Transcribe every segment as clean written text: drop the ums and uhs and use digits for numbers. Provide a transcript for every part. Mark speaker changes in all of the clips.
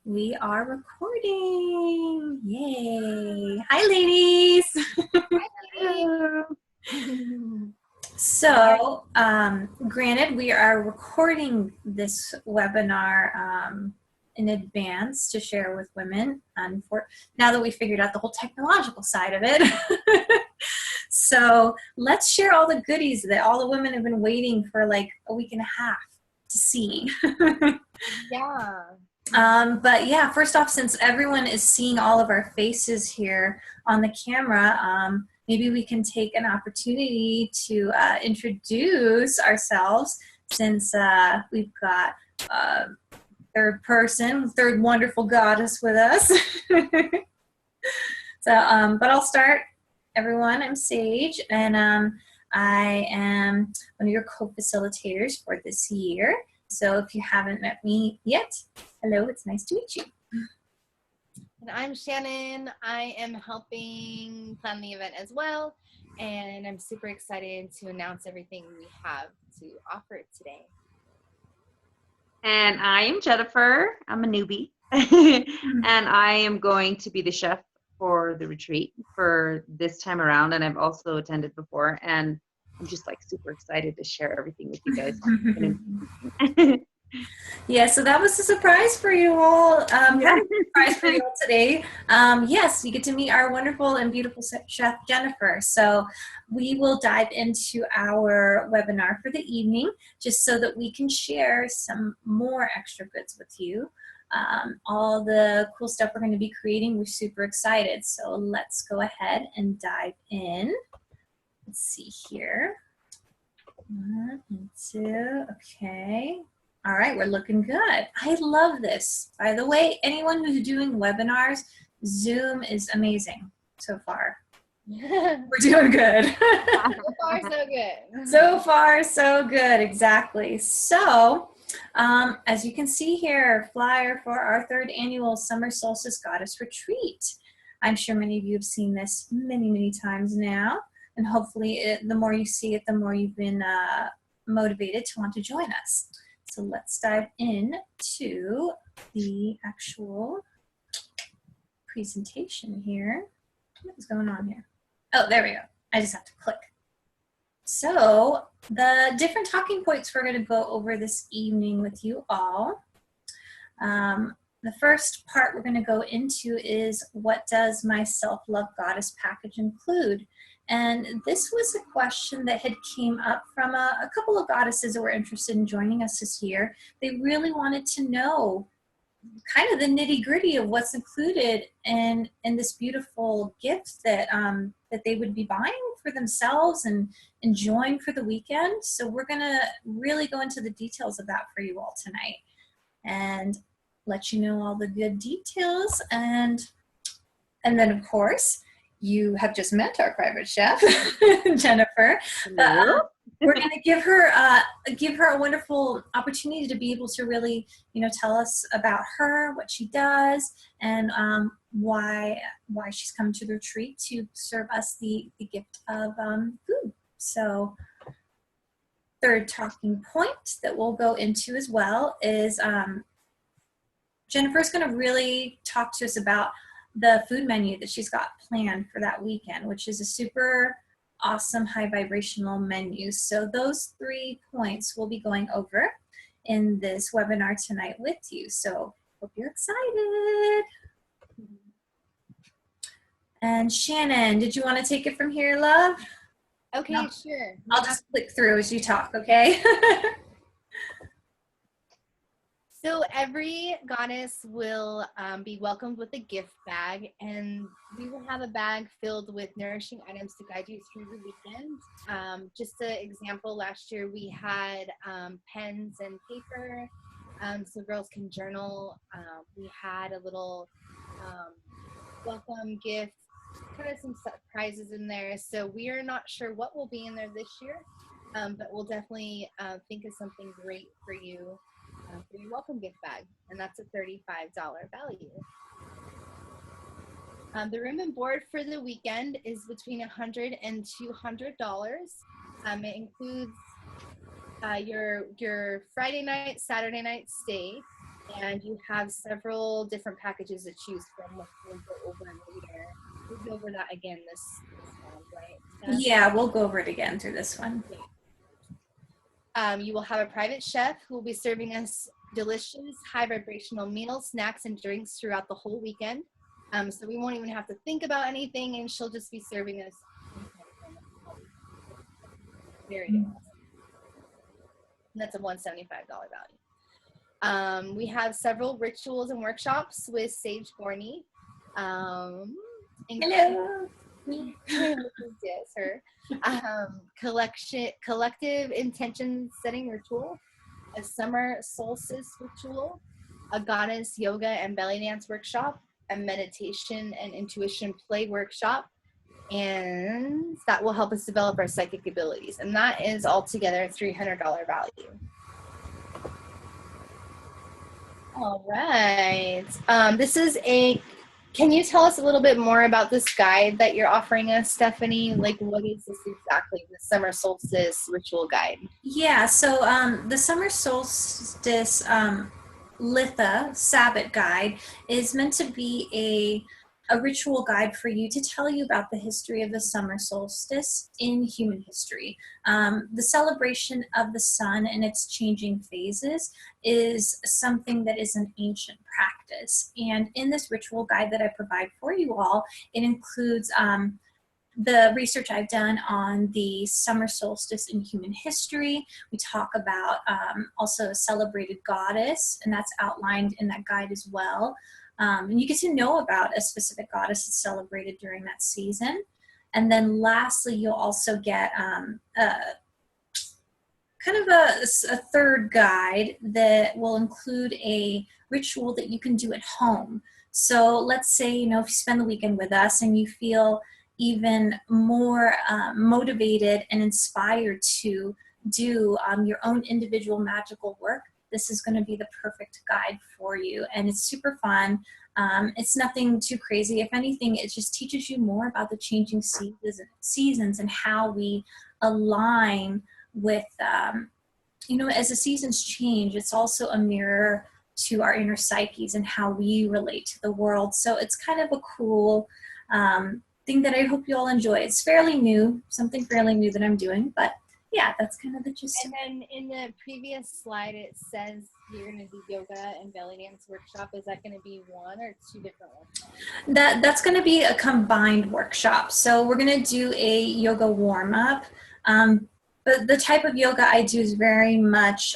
Speaker 1: We are recording. Yay. Hi, ladies.
Speaker 2: Hello.
Speaker 1: So, granted, we are recording this webinar in advance to share with women. Now that we figured out the whole technological side of it. So let's share all the goodies that all the women have been waiting for like a week and a half to see.
Speaker 2: Yeah.
Speaker 1: But yeah, first off, since everyone is seeing all of our faces here on the camera, maybe we can take an opportunity to introduce ourselves, since we've got third wonderful goddess with us. So, but I'll start. Everyone, I'm Sage, and I am one of your co-facilitators for this year. So if you haven't met me yet, hello, it's nice to meet you.
Speaker 2: And I'm Shannon. I am helping plan the event as well, and I'm super excited to announce everything we have to offer today.
Speaker 3: And I am Jennifer. I'm a newbie. And I am going to be the chef for the retreat for this time around. And I've also attended before. And I'm just like super excited to share everything with you guys.
Speaker 1: Yeah, so that was a surprise for you all. Surprise for you all today. Yes, you get to meet our wonderful and beautiful chef, Jennifer. So we will dive into our webinar for the evening, just so that we can share some more extra goods with you. All the cool stuff we're going to be creating, we're super excited. So let's go ahead and dive in. Let's see here. 1 and 2, okay. All right, we're looking good. I love this. By the way, anyone who's doing webinars, Zoom is amazing so far. We're doing good.
Speaker 2: So far, so good.
Speaker 1: So far, so good, exactly. So, as you can see here, flyer for our 3rd annual Summer Solstice Goddess Retreat. I'm sure many of you have seen this many, many times now, and hopefully the more you see it, the more you've been motivated to want to join us. So let's dive in to the actual presentation here. What is going on here? Oh, there we go. I just have to click. So the different talking points we're going to go over this evening with you all. The first part we're going to go into is, what does my self-love goddess package include? And this was a question that had came up from a couple of goddesses that were interested in joining us this year. They really wanted to know kind of the nitty-gritty of what's included in this beautiful gift that that they would be buying for themselves and enjoying for the weekend. So we're going to really go into the details of that for you all tonight and let you know all the good details. And then, of course, you have just met our private chef, Jennifer. We're going to give her a wonderful opportunity to be able to really, tell us about her, what she does, and why she's come to the retreat to serve us the gift of food. So, third talking point that we'll go into as well is Jennifer's going to really talk to us about the food menu that she's got planned for that weekend, which is a super awesome high vibrational menu. So those 3 points we'll be going over in this webinar tonight with you. So hope you're excited. And Shannon, did you want to take it from here, love?
Speaker 2: Okay, no. Sure.
Speaker 1: I'll just click through as you talk, okay?
Speaker 2: So every goddess will be welcomed with a gift bag, and we will have a bag filled with nourishing items to guide you through the weekend. Just an example, last year we had pens and paper so girls can journal. We had a little welcome gift, kind of some surprises in there. So we are not sure what will be in there this year, but we'll definitely think of something great for you. For your welcome gift bag, and that's a $35 value. The room and board for the weekend is between $100 and $200. It includes your Friday night, Saturday night stay, and you have several different packages to choose from, which we'll go over later. We'll go over that again this round, right? Steph?
Speaker 1: Yeah, we'll go over it again through this one.
Speaker 2: You will have a private chef who will be serving us delicious, high vibrational meals, snacks, and drinks throughout the whole weekend. So we won't even have to think about anything, and she'll just be serving us. Very good. And that's a $175 value. We have several rituals and workshops with Sage Gorney.
Speaker 1: Hello.
Speaker 2: Yes, her. Collective intention setting ritual, a summer solstice ritual, a goddess yoga and belly dance workshop, a meditation and intuition play workshop, and that will help us develop our psychic abilities. And that is altogether a $300 value. All right. This is can you tell us a little bit more about this guide that you're offering us, Stephanie? Like, what is this exactly, the summer solstice ritual guide?
Speaker 1: Yeah, so the summer solstice Litha Sabbath guide is meant to be a ritual guide for you to tell you about the history of the summer solstice in human history. The celebration of the sun and its changing phases is something that is an ancient practice. And in this ritual guide that I provide for you all, it includes the research I've done on the summer solstice in human history. We talk about also a celebrated goddess, and that's outlined in that guide as well. And you get to know about a specific goddess that's celebrated during that season. And then lastly, you'll also get kind of a third guide that will include a ritual that you can do at home. So let's say, if you spend the weekend with us and you feel even more motivated and inspired to do your own individual magical work, this is going to be the perfect guide for you. And it's super fun. It's nothing too crazy. If anything, it just teaches you more about the changing seasons and how we align with, as the seasons change, it's also a mirror to our inner psyches and how we relate to the world. So it's kind of a cool thing that I hope you all enjoy. It's fairly new, something fairly new that I'm doing, but yeah, that's kind of the gist.
Speaker 2: And then in the previous slide, it says you're going to do yoga and belly dance workshop. Is that going to be one or two different workshops?
Speaker 1: That's going to be a combined workshop. So we're going to do a yoga warm-up. But the type of yoga I do is very much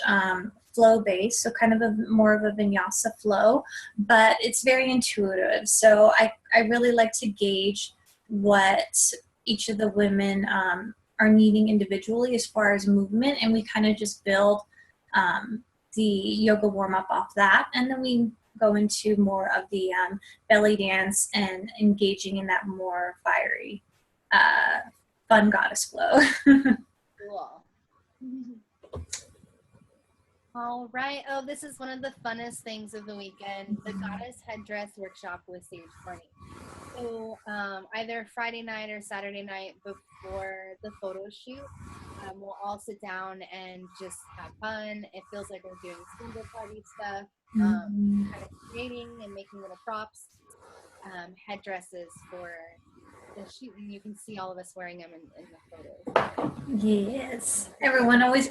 Speaker 1: flow-based, so kind of more of a vinyasa flow, but it's very intuitive. So I really like to gauge what each of the women are needing individually as far as movement, and we kind of just build the yoga warm-up off that, and then we go into more of the belly dance and engaging in that more fiery, fun goddess flow.
Speaker 2: Cool. All right. Oh, this is one of the funnest things of the weekend, the Goddess Headdress Workshop with Sage Gorney. So either Friday night or Saturday night before the photo shoot, we'll all sit down and just have fun. It feels like we're doing single party stuff, kind of creating and making little props, headdresses for the shoot, and you can see all of us wearing them in the photos.
Speaker 1: Yes, everyone always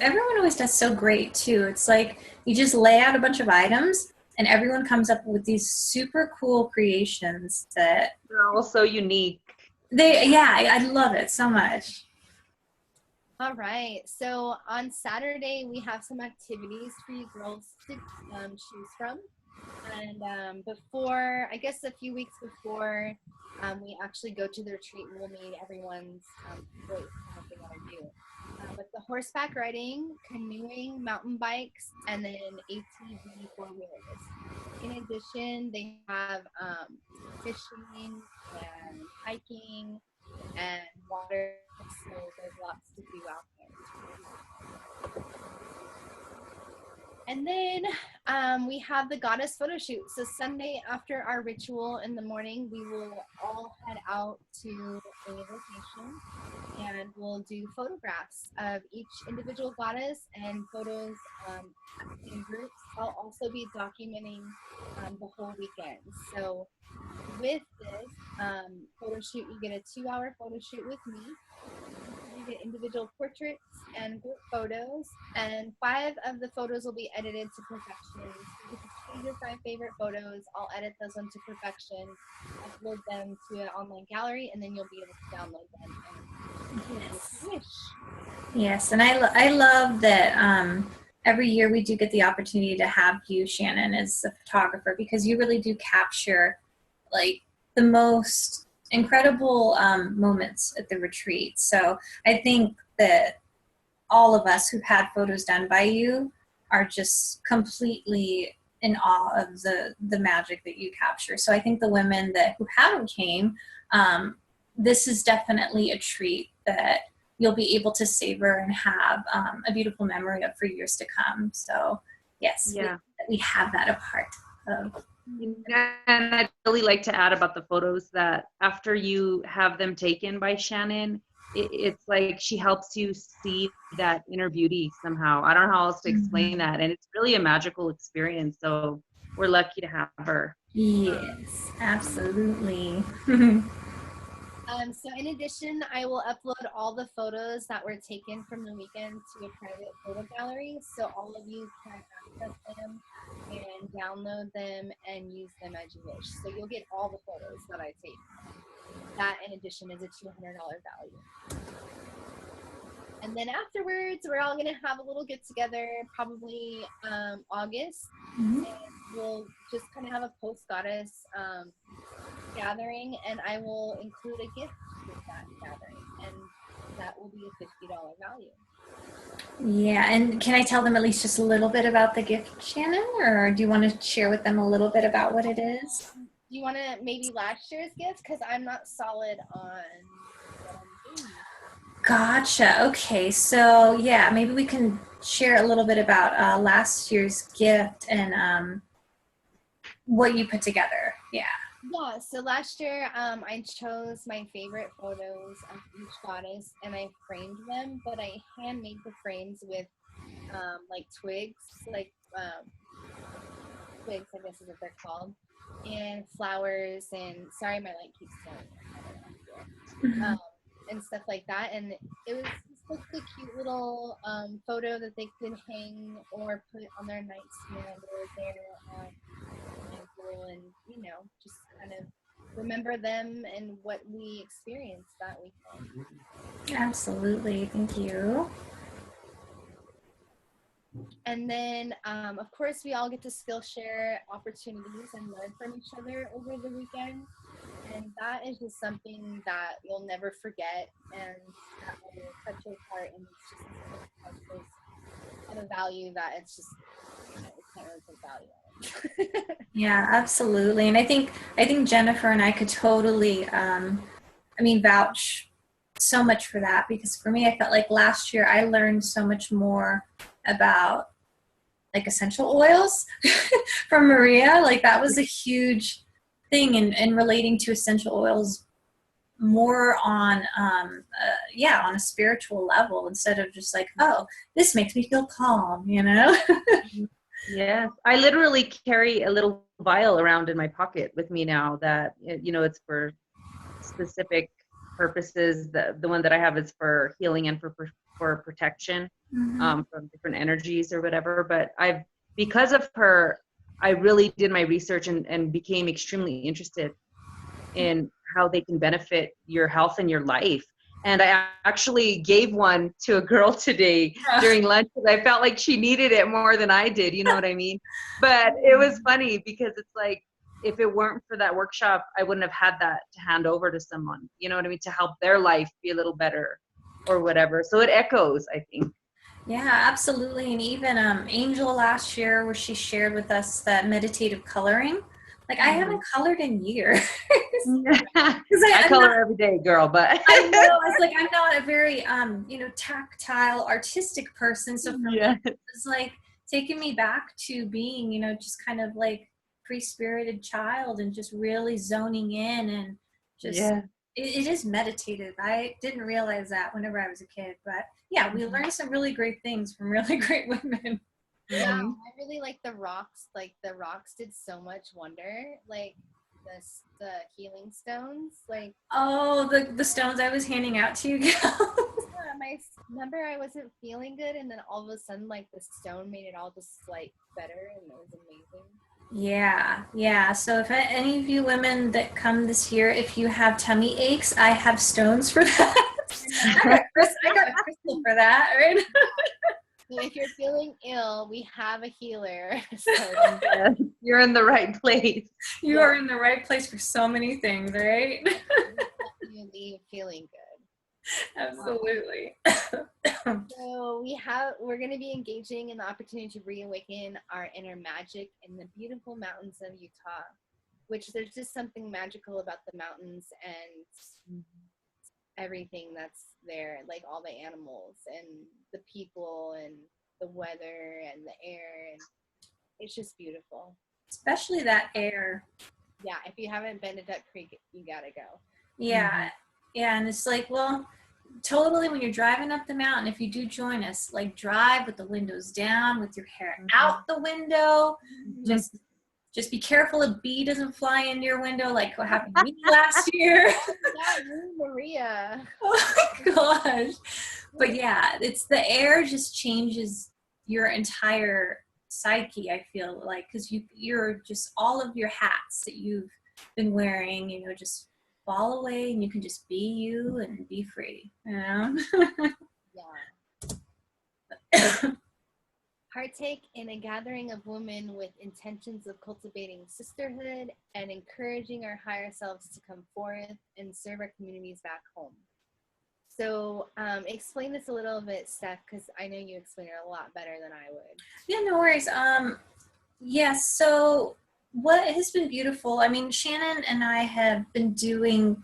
Speaker 1: does so great too. It's like you just lay out a bunch of items and everyone comes up with these super cool creations that
Speaker 3: They're all so unique.
Speaker 1: I love it so much.
Speaker 2: All right, so on Saturday we have some activities for you girls to choose from, and before, I guess a few weeks before we actually go to the retreat, we'll meet everyone's voice and what they want to do. But the horseback riding, canoeing, mountain bikes, and then ATV four-wheelers. In addition, they have fishing and hiking and water, so there's lots to do out there. And then we have the goddess photo shoot. So Sunday after our ritual in the morning, we will all head out to a location and we'll do photographs of each individual goddess and photos in groups. I'll also be documenting the whole weekend. So with this photo shoot, you get a 2-hour photo shoot with me. You get individual portraits and group photos, and 5 of the photos will be edited to perfection. You get to choose your 5 favorite photos. I'll edit those into perfection, upload them to an online gallery, and then you'll be able to download them and do as you wish.
Speaker 1: Yes, and I love that every year we do get the opportunity to have you, Shannon, as a photographer, because you really do capture like the most incredible moments at the retreat. So I think that all of us who've had photos done by you are just completely in awe of the magic that you capture. So I think the women who haven't came, this is definitely a treat that you'll be able to savor and have a beautiful memory of for years to come. So yes, we have that a part of.
Speaker 3: And I'd really like to add about the photos that after you have them taken by Shannon, it's like she helps you see that inner beauty somehow. I don't know how else to explain that. And it's really a magical experience. So we're lucky to have her.
Speaker 1: Yes, absolutely.
Speaker 2: So in addition, I will upload all the photos that were taken from the weekend to a private photo gallery. So all of you can access them and download them and use them as you wish. So you'll get all the photos that I take. That in addition is a $200 value. And then afterwards, we're all gonna have a little get together, probably August. And we'll just kind of have a post-goddess gathering, and I will include a gift with that gathering, and that will be a $50 value.
Speaker 1: Yeah, and can I tell them at least just a little bit about the gift, Shannon, or do you want to share with them a little bit about what it is?
Speaker 2: Do you want to maybe last year's gift? Because I'm not solid on what I'm doing.
Speaker 1: Gotcha. Okay, so yeah, maybe we can share a little bit about last year's gift and what you put together. Yeah.
Speaker 2: Yeah, so last year I chose my favorite photos of each goddess and I framed them, but I handmade the frames with like twigs, twigs, I guess is what they're called, and flowers, and sorry my light keeps going, and stuff like that. And it was just like a cute little photo that they could hang or put on their nightstand or their and just kind of remember them and what we experienced that weekend.
Speaker 1: Absolutely, thank you.
Speaker 2: And then of course we all get to Skillshare opportunities and learn from each other over the weekend, and that is just something that you'll never forget, and that will touch your heart, and it's just of a value that it's just you can't really put value on it.
Speaker 1: Yeah, absolutely. And I think Jennifer and I could totally vouch so much for that, because for me I felt like last year I learned so much more about like essential oils from Maria. Like that was a huge thing in relating to essential oils more on on a spiritual level, instead of just like, oh, this makes me feel calm,
Speaker 3: Yes, I literally carry a little vial around in my pocket with me now that, it's for specific purposes. The one that I have is for healing and for protection from different energies or whatever. But because of her, I really did my research and became extremely interested in how they can benefit your health and your life. And I actually gave one to a girl today during lunch because I felt like she needed it more than I did. You know what I mean? But it was funny because it's like, if it weren't for that workshop, I wouldn't have had that to hand over to someone, you know what I mean? To help their life be a little better or whatever. So it echoes, I think.
Speaker 1: Yeah, absolutely. And even Angel last year, where she shared with us that meditative coloring. Like I haven't colored in years.
Speaker 3: I color every day, girl, but
Speaker 1: I know, it's like I'm not a very tactile, artistic person. So for me, it's like taken me back to being, you know, just kind of like free-spirited child and just really zoning in and just,
Speaker 3: Yeah.
Speaker 1: it is meditative. I didn't realize that whenever I was a kid, but yeah, we learned some really great things from really great women.
Speaker 2: Yeah,
Speaker 3: Mhm.
Speaker 2: I really like the rocks. Like the rocks did so much wonder. Like the healing stones. Like
Speaker 1: Oh, the stones I was handing out to you guys.
Speaker 2: remember I wasn't feeling good, and then all of a sudden, like the stone made it all just like better, and it was amazing.
Speaker 1: Yeah. So if any of you women that come this year, if you have tummy aches, I have stones for that. I got crystal for that, right?
Speaker 2: So if you're feeling ill, we have a healer. So
Speaker 3: Yeah, you're in the right place.
Speaker 1: You are in the right place for so many things, right?
Speaker 2: you leave feeling good.
Speaker 1: Absolutely.
Speaker 2: So we're going to be engaging in the opportunity to reawaken our inner magic in the beautiful mountains of Utah, which there's just something magical about the mountains and everything that's there, like all the animals and the people and the weather and the air, and it's just beautiful.
Speaker 1: Especially that air.
Speaker 2: Yeah, if you haven't been to Duck Creek, you gotta go.
Speaker 1: Yeah. Yeah, and it's like, well, totally when you're driving up the mountain, if you do join us, like drive with the windows down, with your hair out the window. Just be careful a bee doesn't fly into your window like what happened to me last year.
Speaker 2: That Maria.
Speaker 1: Oh my gosh. But yeah, it's the air just changes your entire psyche, I feel like, because you're just all of your hats that you've been wearing, you know, just fall away and you can just be you and be free, you know?
Speaker 2: Yeah. Partake in a gathering of women with intentions of cultivating sisterhood and encouraging our higher selves to come forth and serve our communities back home. So explain this a little bit, Steph, because I know you explain it a lot better than I would.
Speaker 1: Yeah, no worries. Yes, so what has been beautiful, I mean, Shannon and I have been doing,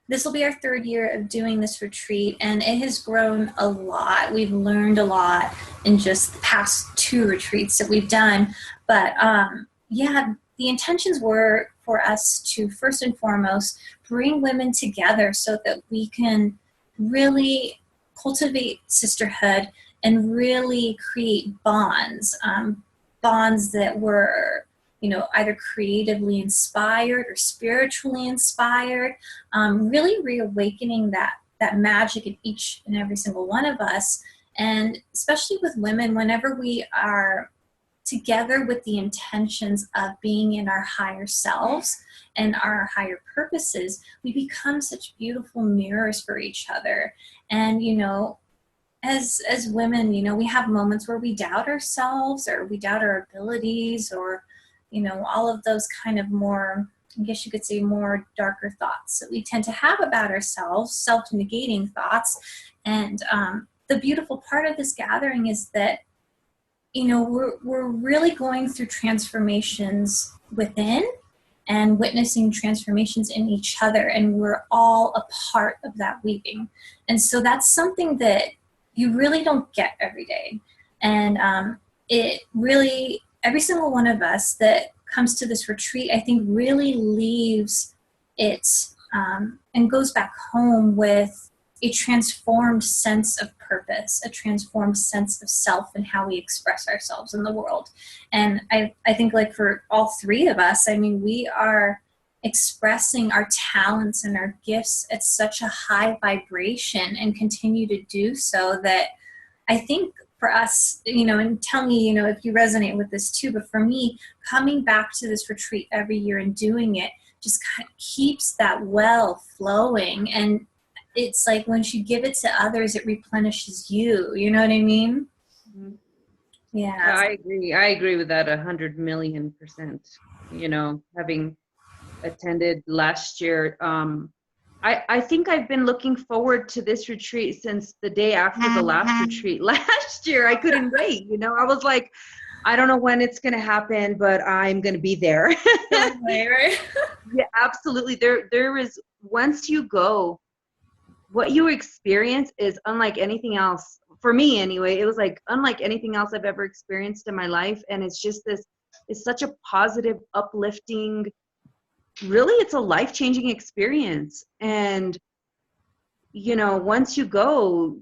Speaker 1: this will be our third year of doing this retreat, and it has grown a lot. We've learned a lot in just the past 2 retreats that we've done. But yeah, the intentions were for us to first and foremost bring women together so that we can really cultivate sisterhood and really create bonds, bonds that were, you know, either creatively inspired or spiritually inspired, really reawakening that magic in each and every single one of us. And especially with women, whenever we are together with the intentions of being in our higher selves and our higher purposes, we become such beautiful mirrors for each other. And, you know, as women, you know, we have moments where we doubt ourselves or we doubt our abilities, or, you know, all of those kind of more, I guess you could say, more darker thoughts that we tend to have about ourselves, self-negating thoughts. And the beautiful part of this gathering is that, you know, we're really going through transformations within and witnessing transformations in each other, and we're all a part of that weaving. And so that's something that you really don't get every day. And it really, every single one of us that comes to this retreat, I think really leaves it and goes back home with a transformed sense of purpose, a transformed sense of self and how we express ourselves in the world. And I think, like, for all 3 of us, I mean, we are expressing our talents and our gifts at such a high vibration and continue to do so, that I think for us, you know, and tell me, you know, if you resonate with this too, but for me, coming back to this retreat every year and doing it just kind of keeps that well flowing. And it's like once you give it to others, it replenishes you. You know what I mean?
Speaker 3: Mm-hmm.
Speaker 1: Yeah.
Speaker 3: I agree with that 100,000,000%. You know, having attended last year, I think I've been looking forward to this retreat since the day after the last retreat last year. I couldn't wait. You know, I was like, I don't know when it's going to happen, but I'm going to be there.
Speaker 1: Right?
Speaker 3: Yeah, absolutely. There is, once you go, what you experience is unlike anything else for me anyway, it was like unlike anything else I've ever experienced in my life. And it's just it's such a positive, uplifting, really, it's a life-changing experience. And, you know, once you go,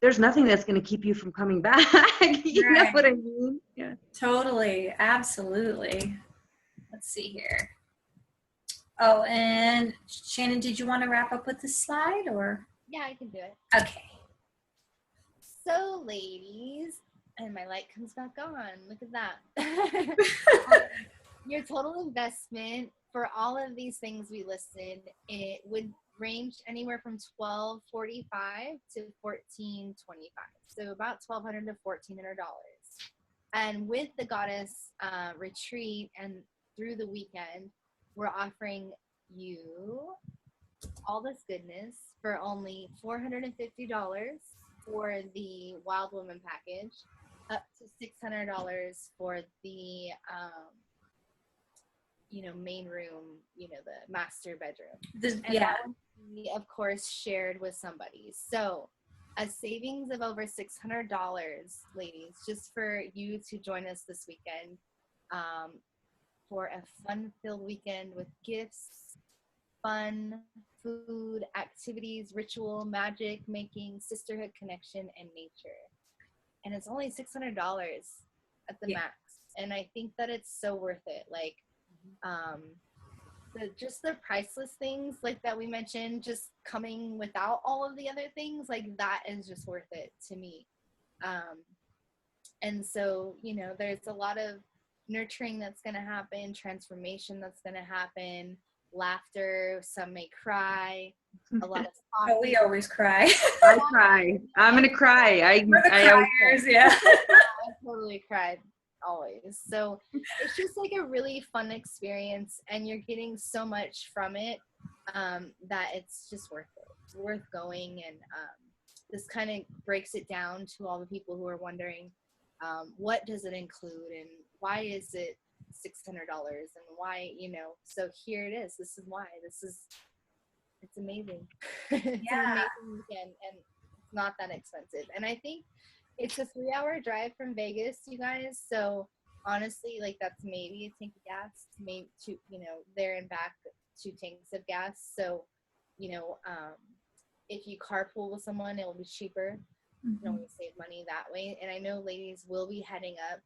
Speaker 3: there's nothing that's going to keep you from coming back. You know what I mean? Yeah.
Speaker 1: Totally. Absolutely. Let's see here. Oh, and Shannon, did you want to wrap up with the slide or?
Speaker 2: Yeah, I can do it.
Speaker 1: Okay.
Speaker 2: So, ladies, and my light comes back on. Look at that. Your total investment for all of these things we listed, it would range anywhere from $1,245 to $1,425. So about $1,200 to $1,400. And with the Goddess retreat and through the weekend, we're offering you all this goodness for only $450 for the Wild Woman package, up to $600 for the main room, the master bedroom. And that would be, of course, shared with somebody. So a savings of over $600, ladies, just for you to join us this weekend for a fun-filled weekend with gifts, fun, food, activities, ritual, magic making, sisterhood, connection, and nature. And it's only $600 at the max. And I think that it's so worth it. Like, just the priceless things like that we mentioned, just coming without all of the other things, like that is just worth it to me. And so, there's a lot of nurturing that's going to happen, transformation that's going to happen, laughter, some may cry, a lot of talking.
Speaker 1: Oh, we always cry.
Speaker 3: I cry. I'm going to cry.
Speaker 1: We're the criers, yeah.
Speaker 2: I totally cried. Always. So it's just like a really fun experience, and you're getting so much from it that it's just worth it. It's worth going. And this kind of breaks it down to all the people who are wondering what does it include and why is it $600 and why, so here it is. This is why. It's amazing. It's an amazing weekend, and it's not that expensive. And I think it's a 3-hour drive from Vegas, you guys. So honestly, like, that's maybe a tank of gas, maybe two, there and back, 2 tanks of gas. So, if you carpool with someone, it will be cheaper. You know, we save money that way. And I know ladies will be heading up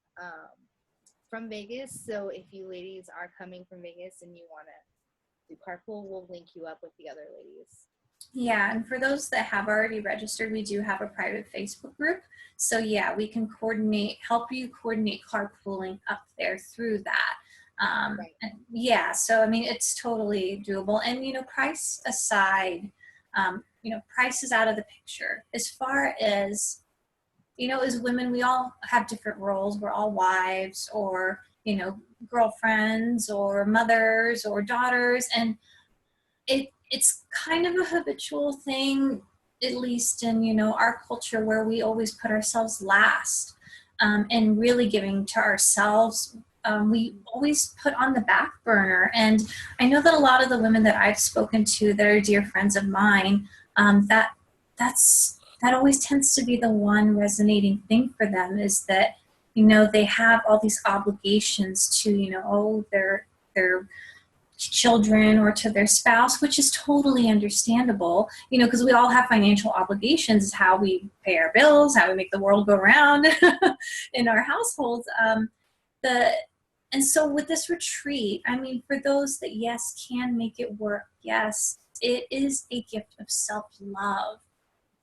Speaker 2: from Vegas. So if you ladies are coming from Vegas and you want to do carpool, we'll link you up with the other ladies.
Speaker 1: Yeah, and for those that have already registered, we do have a private Facebook group. So yeah, we can help you coordinate carpooling up there through that.
Speaker 2: Right.
Speaker 1: And yeah, so I mean, it's totally doable. And price aside, price is out of the picture. As far as, as women, we all have different roles. We're all wives or, girlfriends or mothers or daughters. And it's kind of a habitual thing, at least in, our culture, where we always put ourselves last, and really giving to ourselves. We always put on the back burner. And I know that a lot of the women that I've spoken to that are dear friends of mine, that always tends to be the one resonating thing for them, is that, they have all these obligations to, their children or to their spouse, which is totally understandable, because we all have financial obligations, how we pay our bills, how we make the world go round in our households. And so with this retreat, I mean, for those that, yes, can make it work, yes, it is a gift of self-love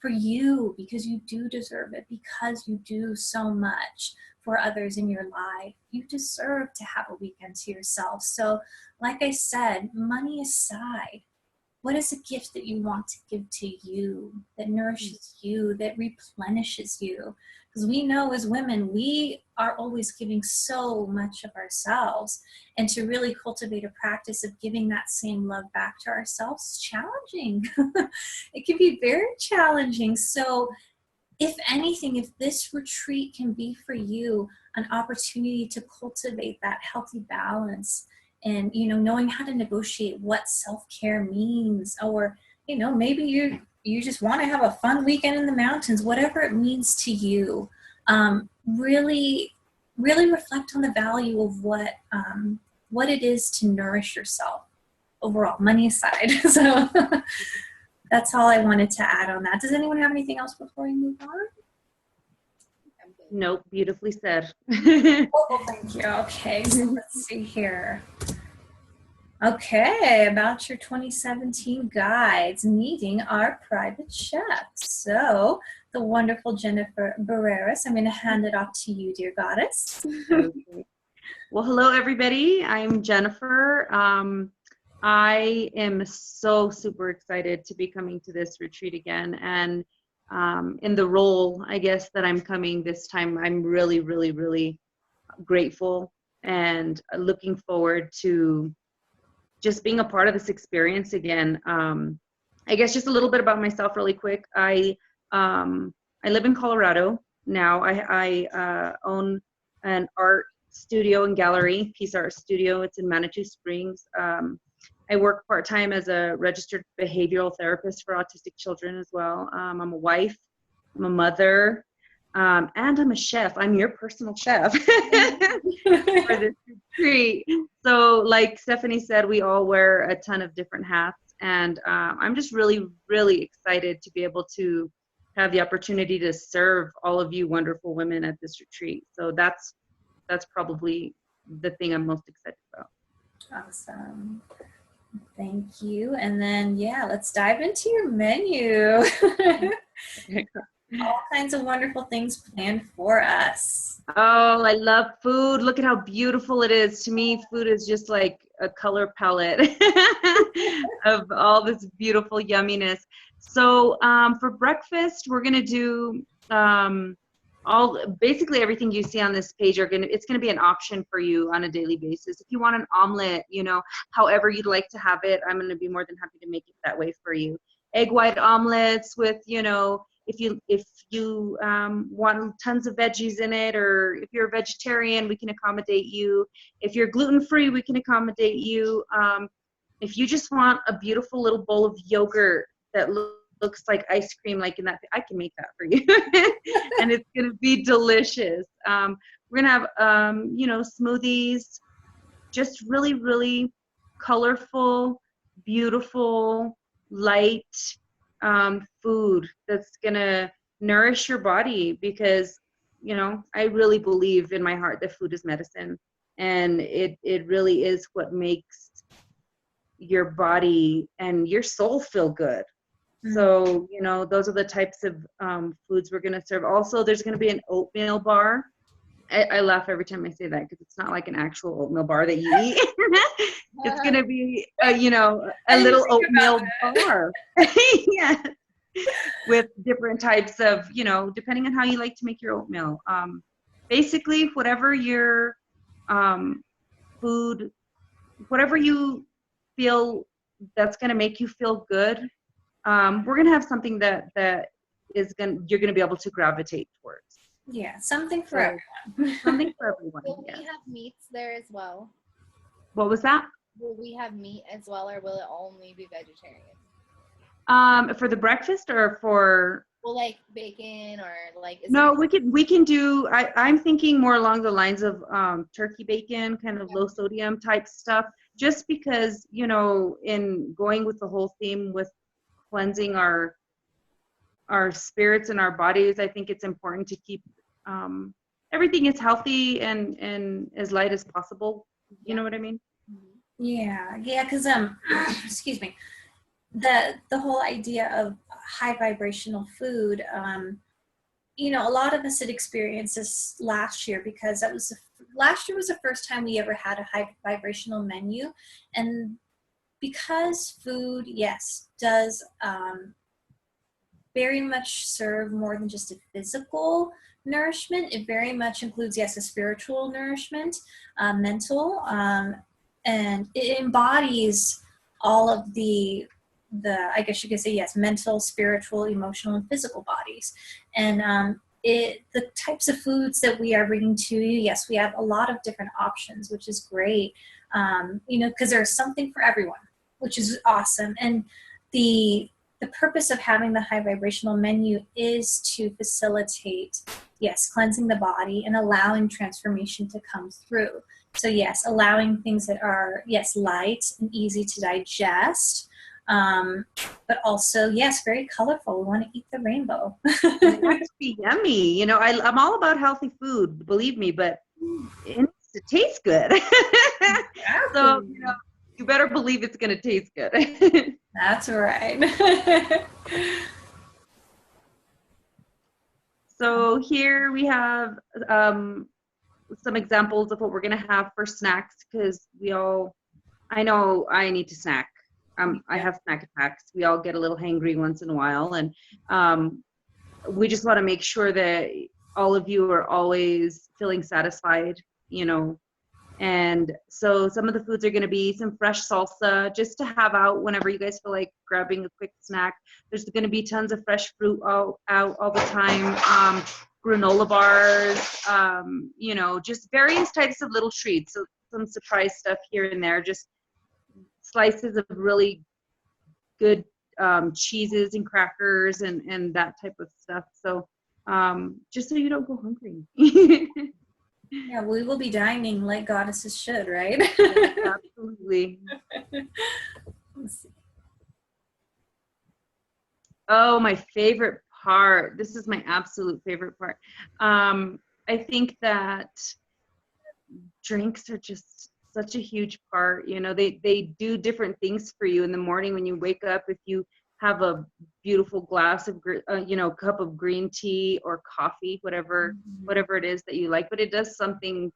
Speaker 1: for you, because you do deserve it, because you do so much for others in your life. You deserve to have a weekend to yourself. So like I said, money aside, what is a gift that you want to give to you, that nourishes you, that replenishes you? Because we know as women, we are always giving so much of ourselves. And to really cultivate a practice of giving that same love back to ourselves is challenging. It can be very challenging. So if anything, if this retreat can be for you an opportunity to cultivate that healthy balance, and knowing how to negotiate what self-care means, or maybe you just want to have a fun weekend in the mountains, whatever it means to you, really, really reflect on the value of what it is to nourish yourself overall, money aside. So that's all I wanted to add on that. Does anyone have anything else before we move on?
Speaker 3: Nope, beautifully said.
Speaker 1: Oh, thank you. Okay, so let's see here. Okay, about your 2017 guides, meeting our private chefs. So, the wonderful Jennifer Barreras, I'm going to hand it off to you, dear goddess.
Speaker 3: Okay. Well, hello, everybody. I'm Jennifer. I am so super excited to be coming to this retreat again. And in the role, I guess, that I'm coming this time, I'm really, really, really grateful and looking forward to just being a part of this experience again. I guess just a little bit about myself really quick. I live in Colorado now. I own an art studio and gallery, Peace Art Studio. It's in Manitou Springs. I work part-time as a registered behavioral therapist for autistic children as well. I'm a wife, I'm a mother, and I'm a chef. I'm your personal chef for this retreat. So like Stephanie said, we all wear a ton of different hats, and I'm just really, really excited to be able to have the opportunity to serve all of you wonderful women at this retreat. So that's probably the thing I'm most excited about.
Speaker 1: Awesome. Thank you. And then, yeah, let's dive into your menu. All kinds of wonderful things planned for us.
Speaker 3: Oh, I love food. Look at how beautiful it is. To me, food is just like a color palette of all this beautiful yumminess. So for breakfast, we're going to do basically everything you see on this page it's going to be an option for you on a daily basis. If you want an omelet, however you'd like to have it, I'm going to be more than happy to make it that way for you. Egg white omelets with, if you want tons of veggies in it, or if you're a vegetarian, we can accommodate you. If you're gluten-free, we can accommodate you. If you just want a beautiful little bowl of yogurt that looks like ice cream, like in that, I can make that for you. And it's going to be delicious. We're going to have, smoothies, just really, really colorful, beautiful, light food that's going to nourish your body, because, I really believe in my heart that food is medicine, and it really is what makes your body and your soul feel good. So, those are the types of foods we're going to serve. Also, there's going to be an oatmeal bar. I laugh every time I say that, because it's not like an actual oatmeal bar that you eat. It's going to be, a little oatmeal bar. Yeah. With different types of, depending on how you like to make your oatmeal. Basically, whatever your food, whatever you feel that's going to make you feel good, we're going to have something that you're going to be able to gravitate towards.
Speaker 1: Yeah, something for everyone.
Speaker 3: Something for everyone.
Speaker 2: Will we have meats there as well?
Speaker 3: What was that?
Speaker 2: Will we have meat as well, or will it only be vegetarian?
Speaker 3: For the breakfast, or for?
Speaker 2: Well, like bacon, or like.
Speaker 3: No, we can do. I'm thinking more along the lines of turkey bacon, kind of low sodium type stuff. Just because, in going with the whole theme with cleansing our spirits and our bodies, I think it's important to keep everything as healthy and as light as possible. You know what I mean?
Speaker 1: Yeah, because excuse me, the whole idea of high vibrational food, a lot of us had experienced this last year, because last year was the first time we ever had a high vibrational menu. And because food, yes, does very much serve more than just a physical nourishment. It very much includes, yes, a spiritual nourishment, mental, and it embodies all of the I guess you could say, yes, mental, spiritual, emotional, and physical bodies. And the types of foods that we are bringing to you, yes, we have a lot of different options, which is great, because there's something for everyone, which is awesome. And the the purpose of having the high vibrational menu is to facilitate, yes, cleansing the body and allowing transformation to come through. So yes, allowing things that are, yes, light and easy to digest, but also, yes, very colorful. We want to eat the rainbow.
Speaker 3: It has to be yummy. You know, I'm all about healthy food, believe me, but it needs to taste good. So, you know, you better believe it's going to taste good.
Speaker 1: That's right.
Speaker 3: So here we have some examples of what we're going to have for snacks, because I know I need to snack. I have snack attacks. We all get a little hangry once in a while, and we just want to make sure that all of you are always feeling satisfied, you know. And so some of the foods are going to be some fresh salsa just to have out whenever you guys feel like grabbing a quick snack. There's going to be tons of fresh fruit out all the time. Granola bars, you know, just various types of little treats. So some surprise stuff here and there, just slices of really good cheeses and crackers and that type of stuff. So just so you don't go hungry.
Speaker 1: Yeah, we will be dining like goddesses should, right?
Speaker 3: Yes, absolutely.
Speaker 1: Let's see.
Speaker 3: Oh, my favorite part. This is my absolute favorite part. I think that drinks are just such a huge part. You know, they do different things for you in the morning when you wake up. If you have a beautiful glass of, you know, cup of green tea or coffee, whatever it is that you like, but it does something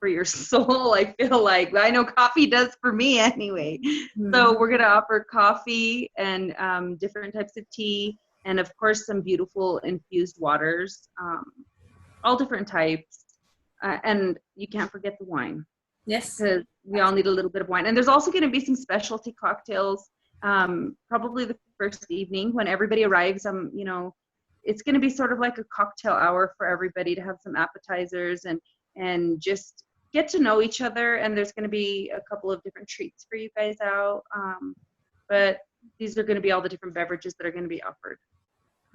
Speaker 3: for your soul. I feel like, I know coffee does for me anyway. So we're going to offer coffee and different types of tea, and of course some beautiful infused waters, all different types, and you can't forget the wine.
Speaker 1: Yes,
Speaker 3: because we all need a little bit of wine. And there's also going to be some specialty cocktails, probably the first evening when everybody arrives. You know, it's going to be sort of like a cocktail hour for everybody to have some appetizers and just get to know each other. And there's going to be a couple of different treats for you guys out. But these are going to be all the different beverages that are going to be offered.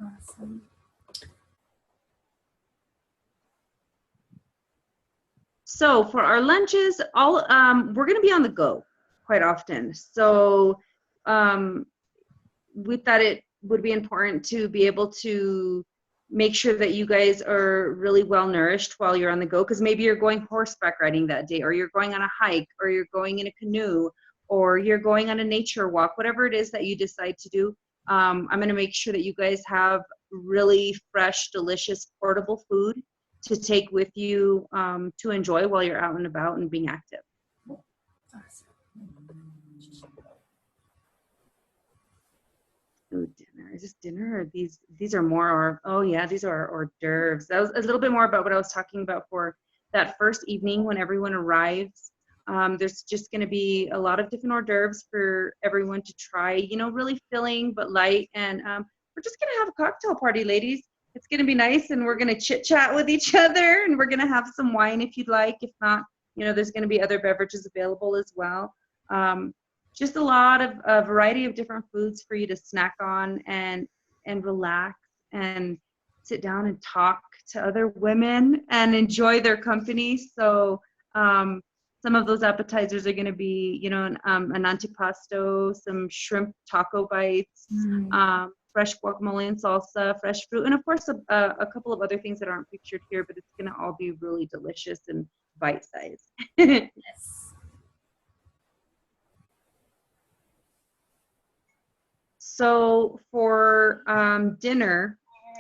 Speaker 1: awesome.
Speaker 3: So for our lunches, we're going to be on the go quite often. So we thought it would be important to be able to make sure that you guys are really well nourished while you're on the go, because maybe you're going horseback riding that day, or you're going on a hike, or you're going in a canoe, or you're going on a nature walk, whatever it is that you decide to do. I'm going to make sure that you guys have really fresh, delicious, portable food to take with you to enjoy while you're out and about and being active.
Speaker 1: Awesome.
Speaker 3: Ooh, dinner. Is this dinner, or these are more, these are hors d'oeuvres. That was a little bit more about what I was talking about for that first evening when everyone arrives. There's just going to be a lot of different hors d'oeuvres for everyone to try, you know, really filling but light. And we're just going to have a cocktail party, ladies. It's going to be nice, and we're going to chit chat with each other, and we're going to have some wine if you'd like. If not, you know, there's going to be other beverages available as well. Just a lot of a variety of different foods for you to snack on and relax and sit down and talk to other women and enjoy their company. So some of those appetizers are going to be, you know, an antipasto, some shrimp taco bites, fresh guacamole and salsa, fresh fruit, and of course a couple of other things that aren't pictured here, but it's going to all be really delicious and bite-sized.
Speaker 1: Yes.
Speaker 3: So for dinner,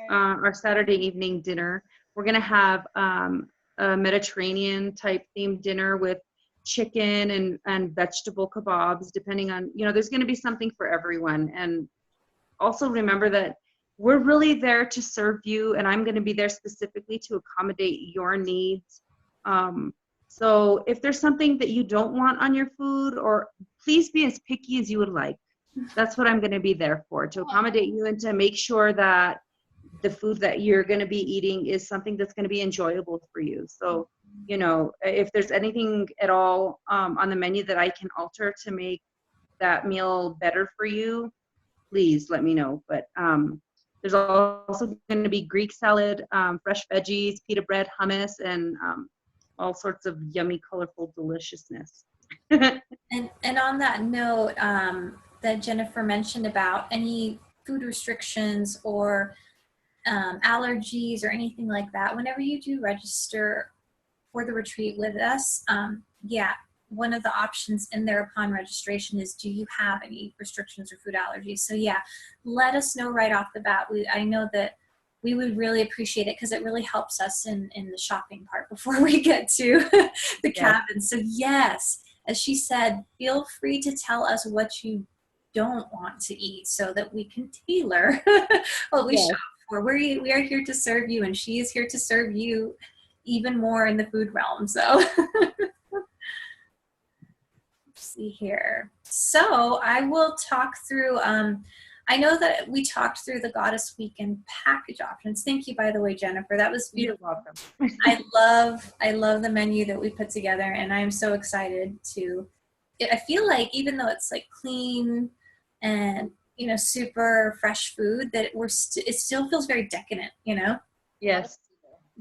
Speaker 3: our Saturday evening dinner, we're going to have a Mediterranean type themed dinner with chicken and vegetable kebabs, depending on, you know, there's going to be something for everyone. And also remember that we're really there to serve you, and I'm going to be there specifically to accommodate your needs. So if there's something that you don't want on your food, or please be as picky as you would like. That's what I'm going to be there for, to accommodate you and to make sure that the food that you're going to be eating is something that's going to be enjoyable for you. So, you know, if there's anything at all on the menu that I can alter to make that meal better for you, please let me know. But there's also going to be Greek salad, fresh veggies, pita bread, hummus, and all sorts of yummy, colorful deliciousness.
Speaker 1: And on that note, that Jennifer mentioned about any food restrictions or allergies or anything like that, whenever you do register for the retreat with us, one of the options in there upon registration is, do you have any restrictions or food allergies? So yeah, let us know right off the bat. I know that we would really appreciate it because it really helps us in the shopping part before we get to the cabin. So yes, as she said, feel free to tell us what you don't want to eat so that we can tailor what we shop for. We are here to serve you, and she is here to serve you even more in the food realm. So see here. So I will talk through, I know that we talked through the Goddess Weekend package options. Thank you, by the way, Jennifer. That was beautiful.
Speaker 3: You're
Speaker 1: welcome. I love the menu that we put together, and I'm so excited to, I feel like even though it's like clean and, you know, super fresh food, that it still feels very decadent, you know?
Speaker 3: Yes.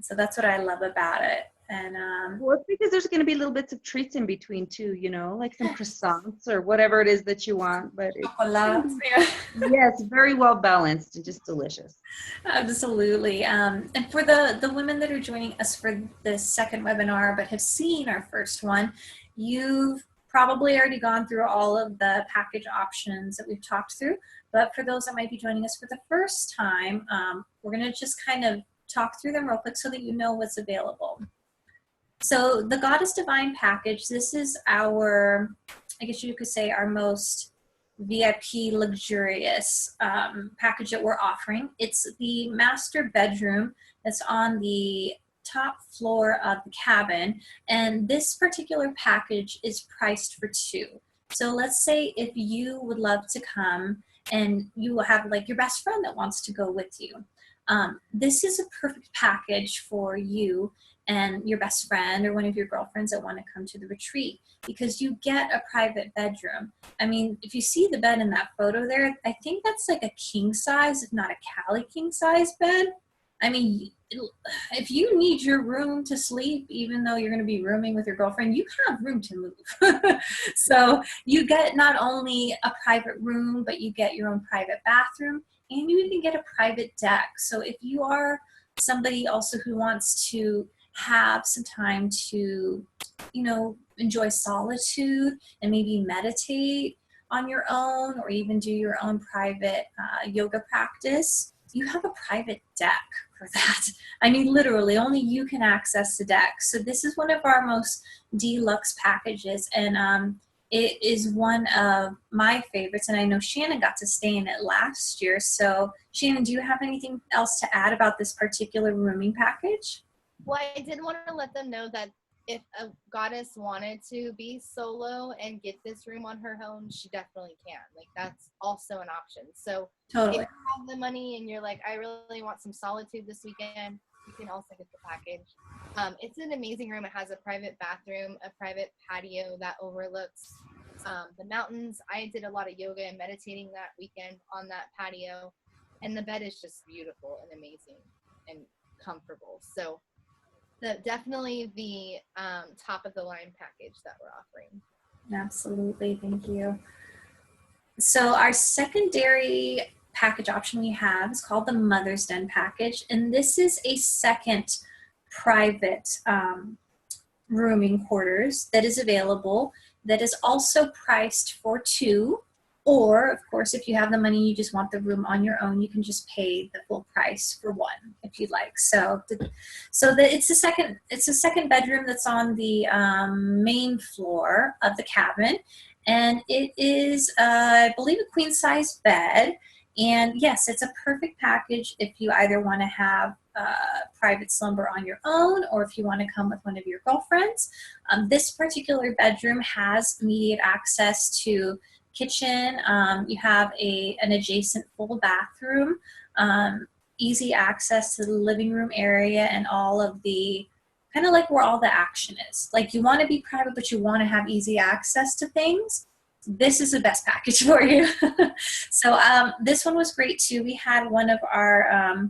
Speaker 1: So that's what I love about it. And
Speaker 3: well, it's because there's going to be little bits of treats in between too, you know, like some croissants or whatever it is that you want. But yes, very well balanced and just delicious.
Speaker 1: Absolutely. And for the women that are joining us for the second webinar but have seen our first one, you've probably already gone through all of the package options that we've talked through. But for those that might be joining us for the first time, we're going to just kind of talk through them real quick so that you know what's available. So the Goddess Divine package, this is our, I guess you could say, our most VIP luxurious package that we're offering. It's the master bedroom that's on the top floor of the cabin, and this particular package is priced for two. So let's say if you would love to come and you will have like your best friend that wants to go with you. This is a perfect package for you and your best friend or one of your girlfriends that want to come to the retreat, because you get a private bedroom. I mean, if you see the bed in that photo there, I think that's like a king size, if not a Cali king size bed. I mean, if you need your room to sleep, even though you're going to be rooming with your girlfriend, you have room to move. So you get not only a private room, but you get your own private bathroom, and you even get a private deck. So if you are somebody also who wants to have some time to, you know, enjoy solitude and maybe meditate on your own, or even do your own private yoga practice, you have a private deck for that. I mean, literally, only you can access the deck. So this is one of our most deluxe packages, and it is one of my favorites, and I know Shannon got to stay in it last year. So Shannon, do you have anything else to add about this particular rooming package?
Speaker 2: Well, I did want to let them know that if a goddess wanted to be solo and get this room on her own, she definitely can. Like, that's also an option. So
Speaker 1: totally.
Speaker 2: If you have the money and you're like, I really want some solitude this weekend, you can also get the package. It's an amazing room. It has a private bathroom, a private patio that overlooks the mountains. I did a lot of yoga and meditating that weekend on that patio, and the bed is just beautiful and amazing and comfortable. So definitely the top of the line package that we're offering.
Speaker 1: Absolutely, thank you. So our secondary package option we have is called the Mother's Den package, and this is a second private rooming quarters that is available, that is also priced for two. Or, of course, if you have the money, you just want the room on your own, you can just pay the full price for one if you'd like. So it's a second bedroom that's on the main floor of the cabin, and it is, I believe, a queen size bed. And yes, it's a perfect package if you either want to have private slumber on your own, or if you want to come with one of your girlfriends. This particular bedroom has immediate access to kitchen. You have an adjacent full bathroom, easy access to the living room area, and all of the kind of like where all the action is. Like, you want to be private, but you want to have easy access to things. this is the best package for you. So this one was great too. We had one of our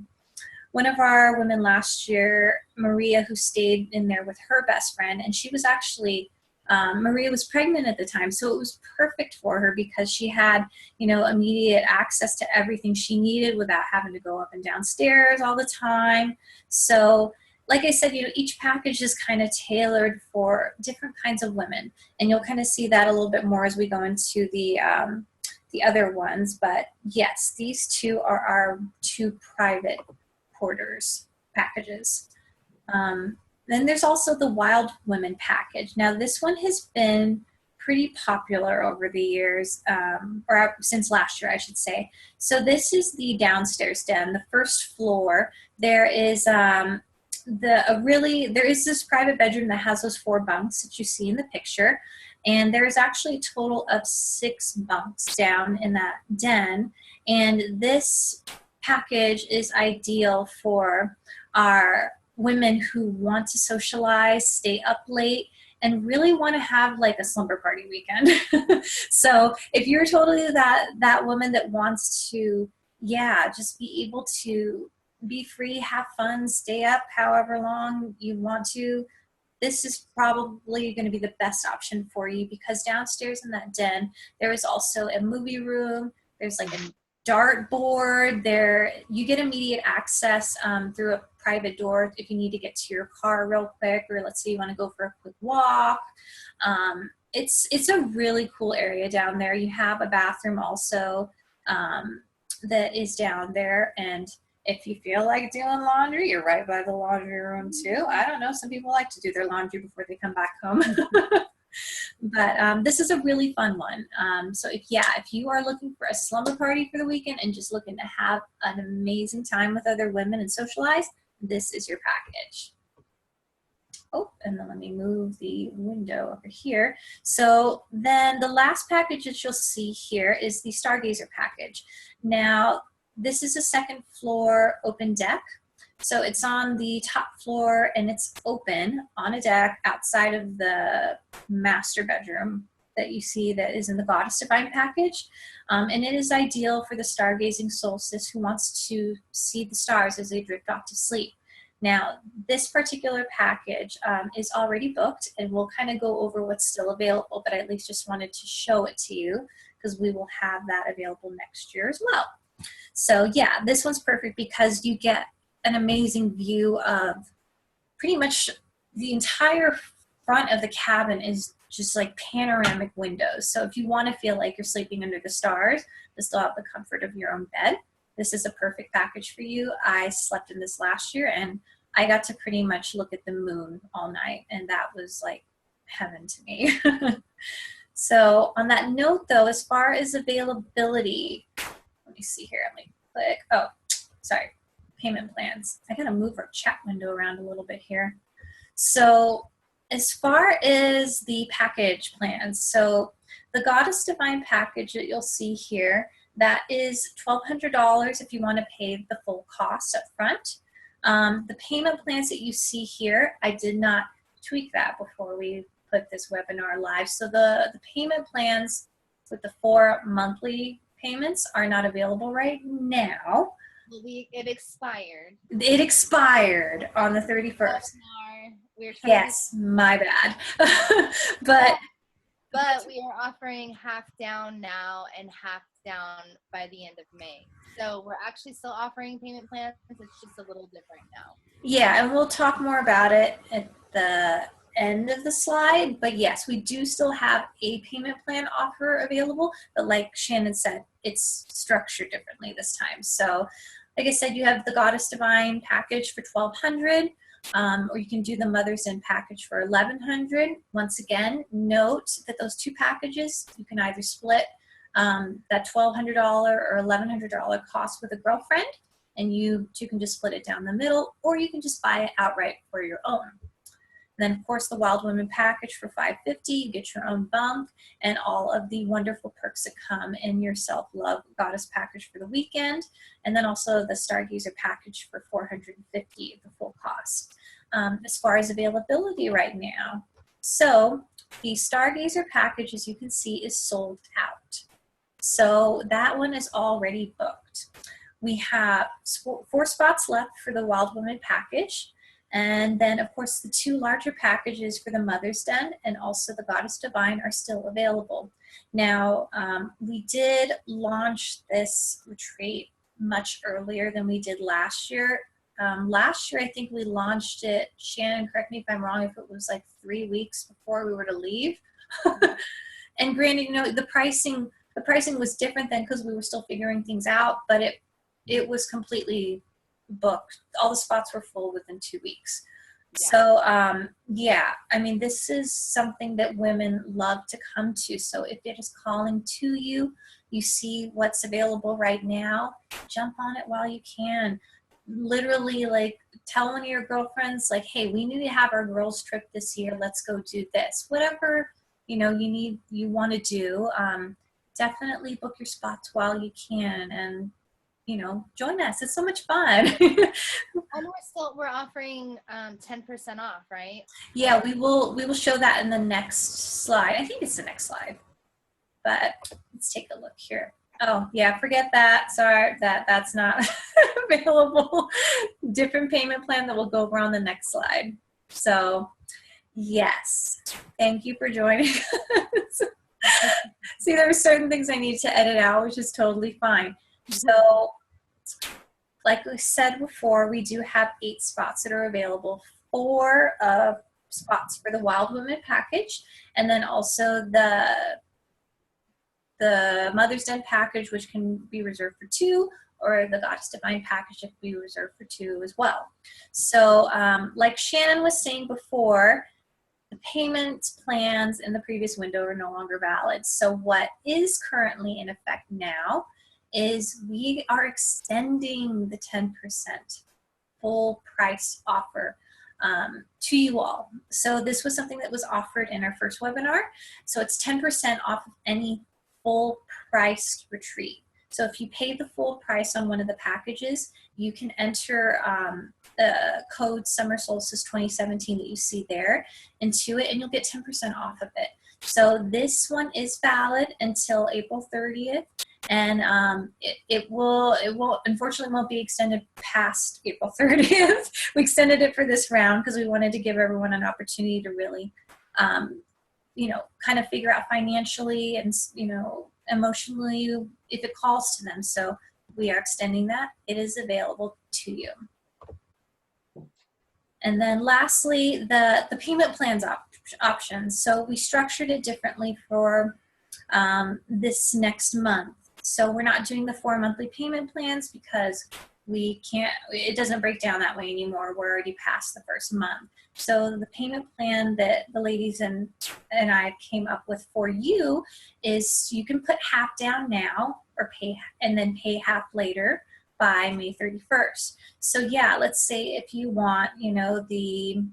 Speaker 1: women last year, Maria, who stayed in there with her best friend, and she was actually Maria was pregnant at the time, so it was perfect for her because she had, immediate access to everything she needed without having to go up and downstairs all the time. So like I said, each package is kind of tailored for different kinds of women, and you'll kind of see that a little bit more as we go into the other ones. But yes, these two are our two private quarters packages. Then there's also the Wild Women package. Now this one has been pretty popular over the years, or since last year, I should say. So this is the downstairs den, the first floor. There is there is this private bedroom that has those 4 bunks that you see in the picture, and there is actually a total of 6 bunks down in that den. And this package is ideal for our women who want to socialize, stay up late, and really want to have like a slumber party weekend. So if you're totally that woman that wants to, just be able to be free, have fun, stay up however long you want to, this is probably going to be the best option for you, because downstairs in that den, there is also a movie room. There's like a dartboard there. You get immediate access through a private door if you need to get to your car real quick, or let's say you want to go for a quick walk. It's a really cool area down there. You have a bathroom also that is down there, and if you feel like doing laundry, you're right by the laundry room too. I don't know, some people like to do their laundry before they come back home. But this is a really fun one. So if you are looking for a slumber party for the weekend and just looking to have an amazing time with other women and socialize, this is your package. Oh, and then let me move the window over here. So then the last package that you'll see here is the Stargazer package. Now, this is a 2nd floor open deck. So it's on the top floor and it's open on a deck outside of the master bedroom that you see that is in the Goddess Divine package. And it is ideal for the stargazing SolSis who wants to see the stars as they drift off to sleep. Now, this particular package is already booked, and we'll kind of go over what's still available, but I at least just wanted to show it to you because we will have that available next year as well. So yeah, this one's perfect because you get an amazing view of pretty much the entire front of the cabin is just like panoramic windows. So if you want to feel like you're sleeping under the stars, but still have the comfort of your own bed, this is a perfect package for you. I slept in this last year and I got to pretty much look at the moon all night, and that was like heaven to me. So on that note though, as far as availability, let me see here, let me click, oh, sorry, payment plans. I gotta move our chat window around a little bit here. So as far as the package plans, so the Goddess Divine package that you'll see here, that is $1,200 if you want to pay the full cost up front. The payment plans that you see here, I did not tweak that before we put this webinar live. So the payment plans with the 4 monthly payments are not available right now.
Speaker 2: It expired.
Speaker 1: It expired on the 31st. Yes, my bad.
Speaker 2: But we are offering half down now and half down by the end of May. So we're actually still offering payment plans. It's just a little different now.
Speaker 1: Yeah, and we'll talk more about it at the end of the slide. But yes, we do still have a payment plan offer available. But like Shannon said, it's structured differently this time. So like I said, you have the Goddess Divine package for $1,200. Or you can do the Mother's In package for $1,100. Once again, note that those 2 packages, you can either split that $1,200 or $1,100 cost with a girlfriend, and you two can just split it down the middle, or you can just buy it outright for your own. And then, of course, the Wild Women package for $550, you get your own bunk and all of the wonderful perks that come in your Self-Love Goddess package for the weekend. And then also the Stargazer package for $450, the full cost. As far as availability right now, so the Stargazer package, as you can see, is sold out. So that one is already booked. We have 4 spots left for the Wild Woman package. And then, of course, the 2 larger packages for the Mother's Den and also the Goddess Divine are still available. Now, we did launch this retreat much earlier than we did last year. Last year, I think we launched it, Shannon, correct me if I'm wrong, if it was like 3 weeks before we were to leave. And granted, you know, the pricing was different then because we were still figuring things out, but it was completely booked. All the spots were full within 2 weeks. Yeah. So, yeah, I mean, this is something that women love to come to. So if it is calling to you, you see what's available right now, jump on it while you can. Literally, like, tell one of your girlfriends, like, hey, we need to have our girls trip this year. Let's go do this. Whatever, you know, you want to do, definitely book your spots while you can, and you know, join us. It's so much fun.
Speaker 2: And we're offering 10% off, right?
Speaker 1: Yeah, we will show that in the next slide. I think it's the next slide, but let's take a look here. Oh yeah, forget that. Sorry, that's not available. Different payment plan that will go over on the next slide. So yes, thank you for joining us. See, there were certain things I need to edit out, which is totally fine. So, like we said before, we do have 8 spots that are available. 4 spots for the Wild Woman package, and then also the Mother's Den package, which can be reserved for 2, or the Goddess Divine package that can be reserved for 2 as well. So, like Shannon was saying before, the payment plans in the previous window are no longer valid. So what is currently in effect now is we are extending the 10% full price offer to you all. So this was something that was offered in our first webinar. So it's 10% off of any full priced retreat. So if you pay the full price on one of the packages, you can enter the code Summer Solstice 2017 that you see there into it, and you'll get 10% off of it. So this one is valid until April 30th. And it will unfortunately won't be extended past April 30th. We extended it for this round because we wanted to give everyone an opportunity to really, you know, kind of figure out financially and, you know, emotionally if it calls to them. So we are extending that. It is available to you. And then lastly, the payment plans options. So we structured it differently for this next month. So we're not doing the 4 monthly payment plans because it doesn't break down that way anymore. We're already past the first month. So the payment plan that the ladies and I came up with for you is you can put half down now or pay and then pay half later by May 31st. So yeah, let's say if you want, you know, the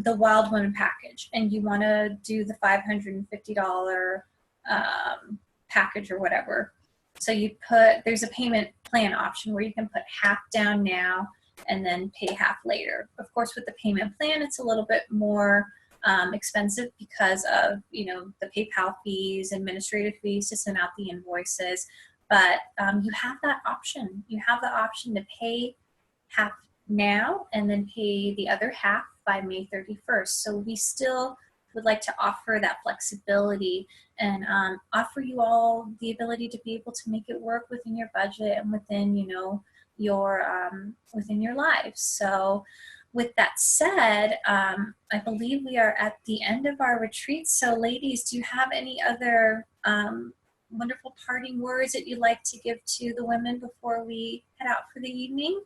Speaker 1: Wild Woman package and you want to do the $550 package or whatever. So there's a payment plan option where you can put half down now and then pay half later. Of course, with the payment plan, it's a little bit more expensive because of, you know, the PayPal fees, administrative fees to send out the invoices. But you have that option. You have the option to pay half now and then pay the other half by May 31st. So we still would like to offer that flexibility and offer you all the ability to be able to make it work within your budget and within, you know, your within your lives. So with that said, I believe we are at the end of our retreat. So ladies, do you have any other wonderful parting words that you'd like to give to the women before we head out for the evening?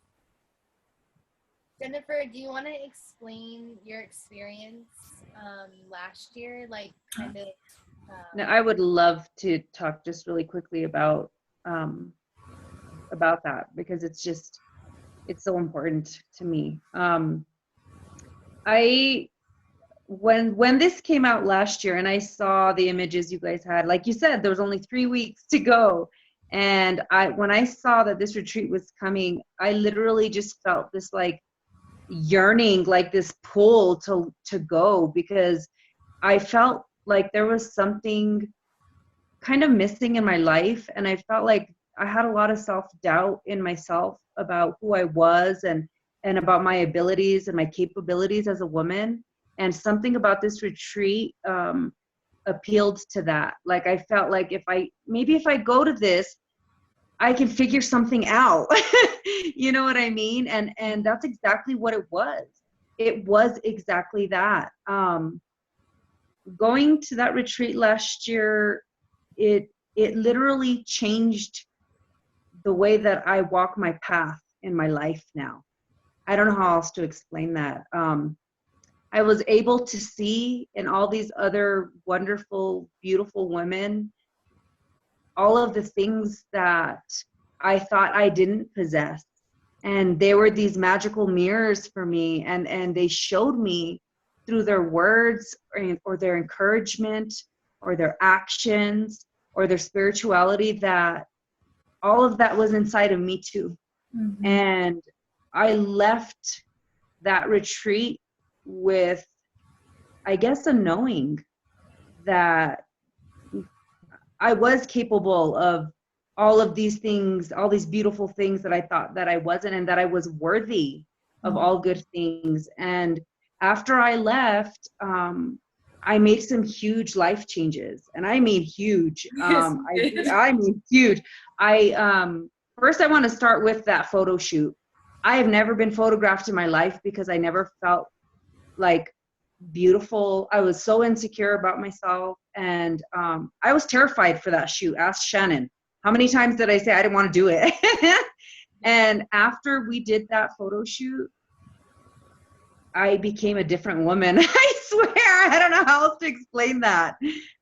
Speaker 2: Jennifer, do you want to explain your experience last year? Like, kind of.
Speaker 3: No, I would love to talk just really quickly about that because it's so important to me. When this came out last year and I saw the images you guys had, like you said, there was only 3 weeks to go. And when I saw that this retreat was coming, I literally just felt this like yearning, like this pull to go, because I felt like there was something kind of missing in my life, and I felt like I had a lot of self-doubt in myself about who I was and about my abilities and my capabilities as a woman. And something about this retreat appealed to that. Like I felt like if I go to this, I can figure something out. You know what I mean? And that's exactly what it was. It was exactly that. Going to that retreat last year, it literally changed the way that I walk my path in my life now. I don't know how else to explain that. I was able to see in all these other wonderful, beautiful women, all of the things that I thought I didn't possess. And they were these magical mirrors for me, and they showed me through their words or their encouragement or their actions or their spirituality that all of that was inside of me too. Mm-hmm. And I left that retreat with, I guess, a knowing that I was capable of all of these things, all these beautiful things that I thought that I wasn't, and that I was worthy of all good things. And after I left, I made some huge life changes, and I mean huge. I mean huge. First I want to start with that photo shoot. I have never been photographed in my life because I never felt like beautiful. I was so insecure about myself, and I was terrified for that shoot. Ask Shannon. How many times did I say I didn't want to do it? And after we did that photo shoot, I became a different woman. I swear, I don't know how else to explain that.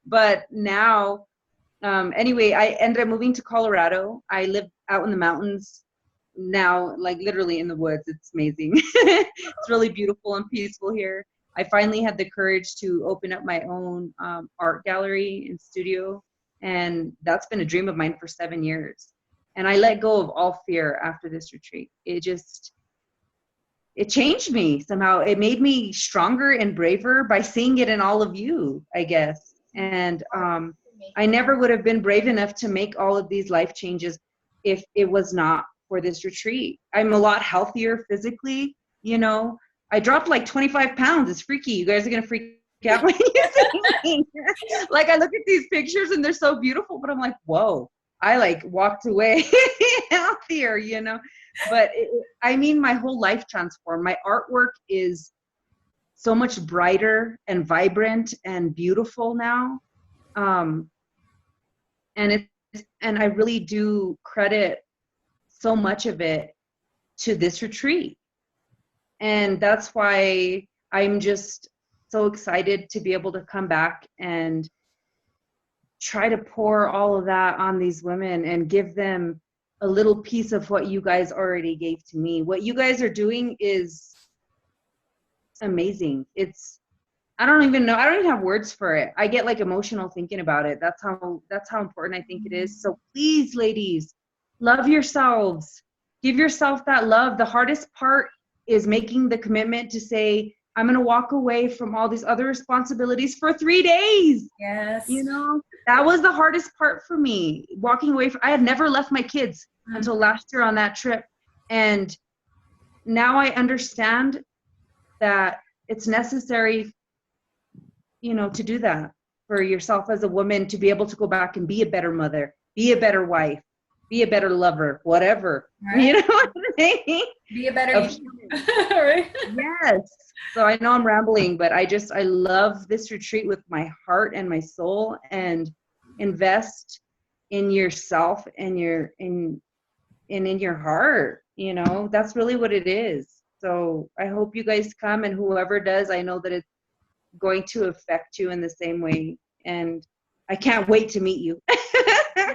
Speaker 3: But now, anyway, I ended up moving to Colorado. I live out in the mountains now, like literally in the woods. It's amazing. It's really beautiful and peaceful here. I finally had the courage to open up my own art gallery and studio. And that's been a dream of mine for 7 years. And I let go of all fear after this retreat. It changed me somehow. It made me stronger and braver by seeing it in all of you, I guess. And I never would have been brave enough to make all of these life changes if it was not for this retreat. I'm a lot healthier physically, you know. I dropped like 25 pounds. It's freaky. You guys are going to freak out when you see me. Like I look at these pictures and they're so beautiful, but I'm like, whoa, I like walked away healthier, you know. But I mean, my whole life transformed. My artwork is so much brighter and vibrant and beautiful now. And I really do credit so much of it to this retreat. And that's why I'm just so excited to be able to come back and try to pour all of that on these women and give them a little piece of what you guys already gave to me. What you guys are doing is amazing. I don't even have words for it. I get like emotional thinking about it. That's how important I think it is. So please, ladies, love yourselves. Give yourself that love. The hardest part is making the commitment to say, I'm going to walk away from all these other responsibilities for 3 days.
Speaker 1: Yes.
Speaker 3: You know, that was the hardest part for me. Walking away I had never left my kids until last year on that trip. And now I understand that it's necessary, you know, to do that for yourself as a woman, to be able to go back and be a better mother, be a better wife, be a better lover, whatever. Right. You know what I mean?
Speaker 1: Be a better right?
Speaker 3: Yes. So I know I'm rambling, but I love this retreat with my heart and my soul, and invest in yourself and in your heart. You know, that's really what it is. So I hope you guys come, and whoever does, I know that it's going to affect you in the same way. And I can't wait to meet you.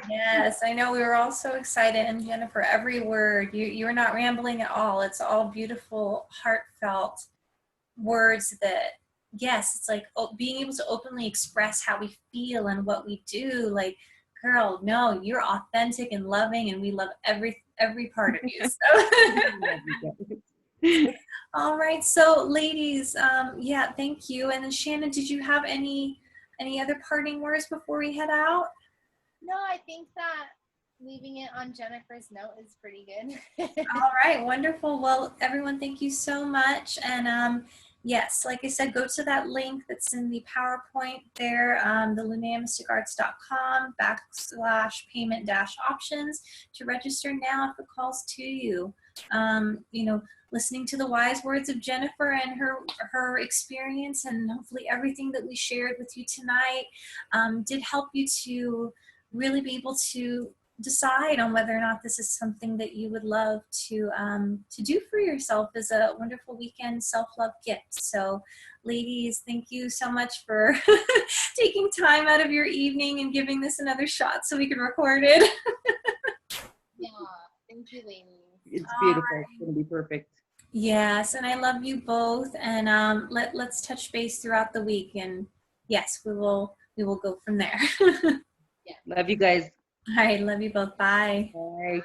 Speaker 1: Yes, I know. We were all so excited. And Jennifer, every word, you were not rambling at all. It's all beautiful, heartfelt words that, yes, it's like being able to openly express how we feel and what we do. Like, girl, no, you're authentic and loving, and we love every part of you. So. All right. So ladies, yeah, thank you. And then Shannon, did you have any other parting words before we head out?
Speaker 2: No, I think that leaving it on Jennifer's note is pretty good.
Speaker 1: All right, wonderful. Well, everyone, thank you so much. And yes, like I said, go to that link that's in the PowerPoint there, the luminamysticarts.com/payment-options to register now if it calls to you. You know, listening to the wise words of Jennifer and her experience, and hopefully everything that we shared with you tonight did help you to really be able to decide on whether or not this is something that you would love to do for yourself as a wonderful weekend self-love gift. So ladies, thank you so much for taking time out of your evening and giving this another shot so we can record it.
Speaker 2: Yeah, thank you, ladies.
Speaker 3: It's beautiful. It's going to be perfect.
Speaker 1: Yes, and I love you both, and let's touch base throughout the week, and yes, we will go from there.
Speaker 3: Love you guys.
Speaker 1: All right, love you both. Bye.
Speaker 3: Bye.